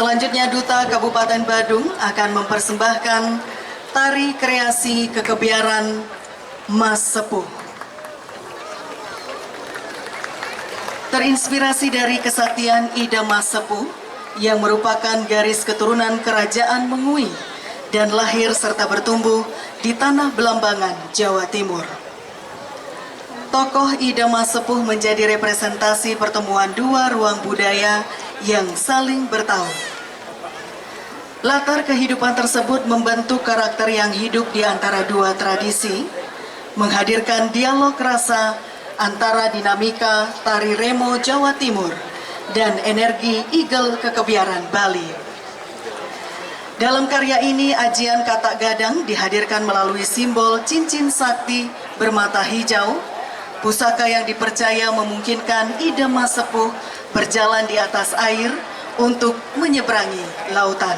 Selanjutnya Duta Kabupaten Badung akan mempersembahkan tari kreasi kekebiaran Mas Sepuh. Terinspirasi dari kesaktian Ida Mas Sepuh yang merupakan garis keturunan Kerajaan Mengui dan lahir serta bertumbuh di tanah Belambangan, Jawa Timur. Tokoh Ida Mas Sepuh menjadi representasi pertemuan dua ruang budaya yang saling bertaut. Latar kehidupan tersebut membentuk karakter yang hidup di antara dua tradisi, menghadirkan dialog rasa antara dinamika tari remo Jawa Timur dan energi Igel kekebiaran Bali. Dalam karya ini, ajian katak gadang dihadirkan melalui simbol cincin sakti bermata hijau, pusaka yang dipercaya memungkinkan Ida Mas Sepuh berjalan di atas air untuk menyeberangi lautan.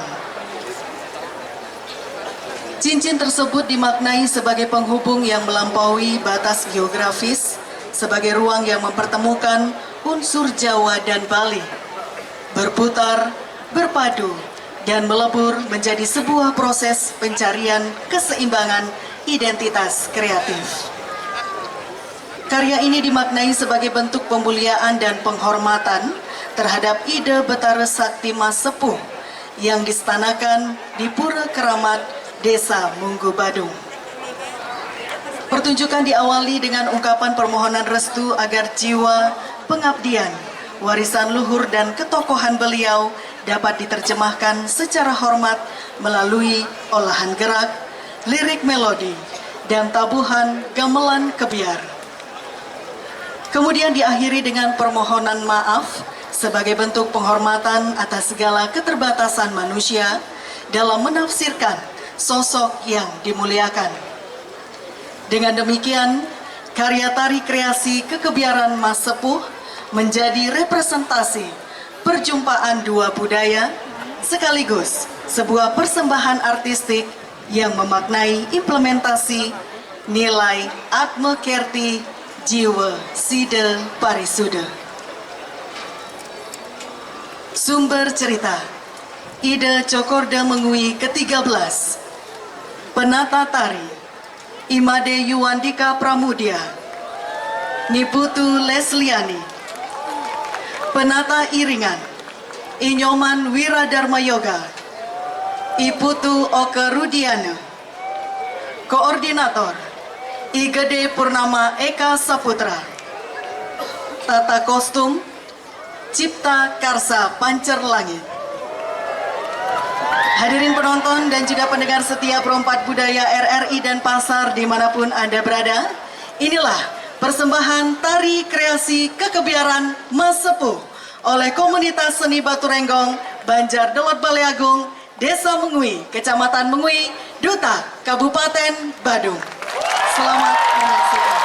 Cincin tersebut dimaknai sebagai penghubung yang melampaui batas geografis, sebagai ruang yang mempertemukan unsur Jawa dan Bali, berputar, berpadu, dan melebur menjadi sebuah proses pencarian keseimbangan identitas kreatif. Karya ini dimaknai sebagai bentuk pemuliaan dan penghormatan terhadap Ida Betara Sakti Mas Sepuh yang distanakan di Pura Keramat, Desa Munggu, Badung. Pertunjukan diawali dengan ungkapan permohonan restu agar jiwa pengabdian, warisan luhur dan ketokohan beliau dapat diterjemahkan secara hormat melalui olahan gerak, lirik melodi, dan tabuhan gamelan kebiar. Kemudian diakhiri dengan permohonan maaf sebagai bentuk penghormatan atas segala keterbatasan manusia dalam menafsirkan sosok yang dimuliakan. Dengan demikian, karya tari kreasi kekebiaran Mas Sepuh menjadi representasi perjumpaan dua budaya sekaligus sebuah persembahan artistik yang memaknai implementasi nilai Atma Kerti Jiwa Sida Parisuda. Sumber cerita Ida Cokorda Mengui ke-13, penata tari Imade Yuwandika Pramudia, Niputu Lesliani, penata iringan Inyoman Wiradharma Yoga, Iputu Oke Rudiana, koordinator Igede Purnama Eka Saputra, tata kostum Cipta Karsa Pancer Langit. Hadirin penonton dan juga pendengar setia Perompak Budaya RRI dan Pasar dimanapun Anda berada, inilah persembahan tari kreasi kekebiaran Mas Sepuh oleh komunitas seni Batu Renggong, Banjar Delot Baleagung, Desa Mengui, Kecamatan Mengui, Duta Kabupaten Badung. Selamat menyaksikan.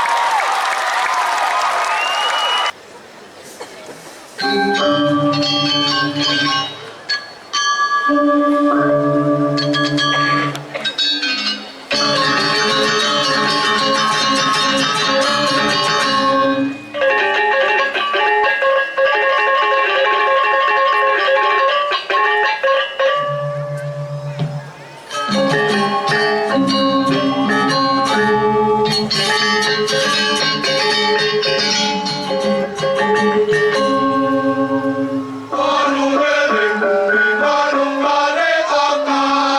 Mare Aka